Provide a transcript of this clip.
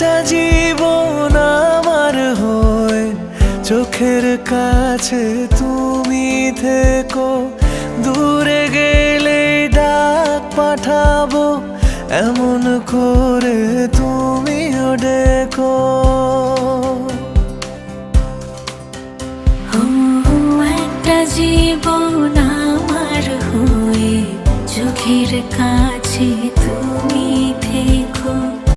একটা জীবন আমার হয়ে চোখের কাছে তুমি থেকো, দূরে গেলে ডাক পাঠাবো এমন করে তুমিও ডেকো। একটা জীবন আমার হয়ে চোখের কাছে